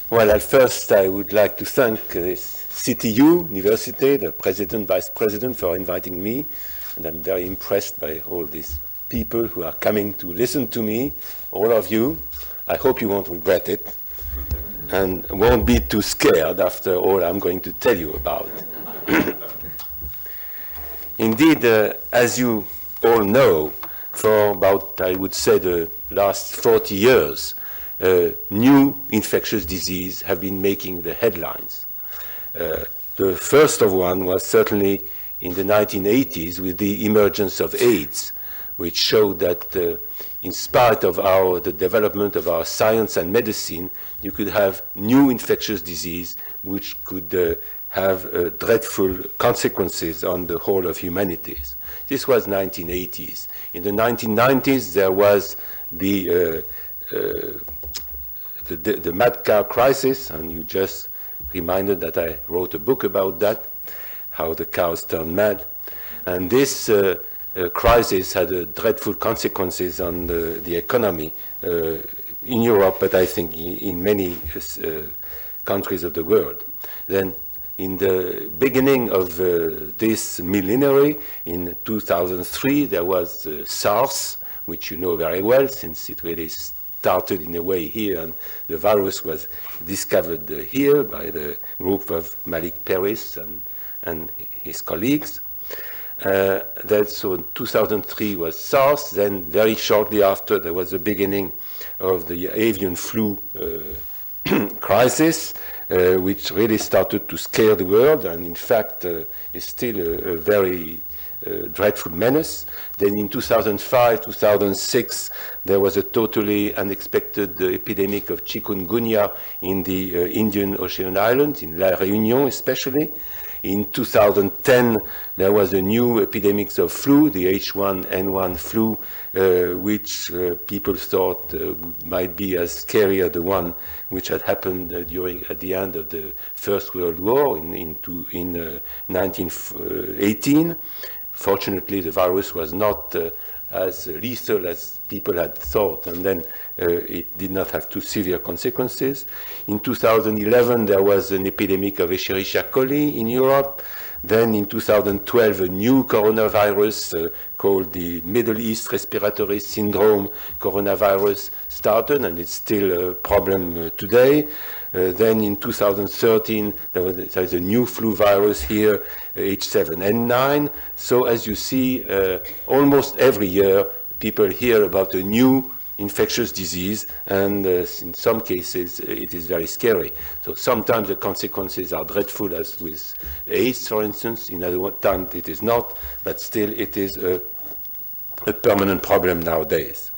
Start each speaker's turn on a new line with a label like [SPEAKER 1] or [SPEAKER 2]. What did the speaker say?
[SPEAKER 1] Well, at first I would like to thank CTU University, the president, vice president, for inviting me. And I'm very impressed by all these people who are coming to listen to me, all of you. I hope you won't regret it and won't be too scared after all I'm going to tell you about. Indeed, as you all know, for about, I would say, the last 40 years, new infectious diseases have been making the headlines. The first of one was certainly in the 1980s with the emergence of AIDS, which showed that in spite of the development of our science and medicine, you could have new infectious disease which could have dreadful consequences on the whole of humanities. This was 1980s. In the 1990s, there was the mad cow crisis, and you just reminded that I wrote a book about that, how the cows turned mad. And this crisis had dreadful consequences on the economy in Europe, but I think in many countries of the world. Then in the beginning of this millenary, in 2003, there was SARS, which you know very well, since it really started in a way here, and the virus was discovered here by the group of Malik Peris and his colleagues. So 2003 was SARS, then very shortly after there was the beginning of the avian flu crisis, which really started to scare the world, and in fact is still a very dreadful menace. Then in 2005, 2006, there was a totally unexpected epidemic of chikungunya in the Indian Ocean Islands, in La Réunion especially. In 2010, there was a new epidemic of flu, the H1N1 flu, which people thought might be as scary as the one which had happened at the end of the First World War in 1918. Fortunately, the virus was not as lethal as people had thought, and then it did not have too severe consequences. In 2011, there was an epidemic of Escherichia coli in Europe. Then in 2012, a new coronavirus called the Middle East Respiratory Syndrome coronavirus started, and it's still a problem today. Then in 2013, there is a new flu virus here, H7N9. So as you see, almost every year, people hear about a new infectious disease, and in some cases, it is very scary. So sometimes the consequences are dreadful, as with AIDS, for instance. In other times, it is not, but still, it is a permanent problem nowadays.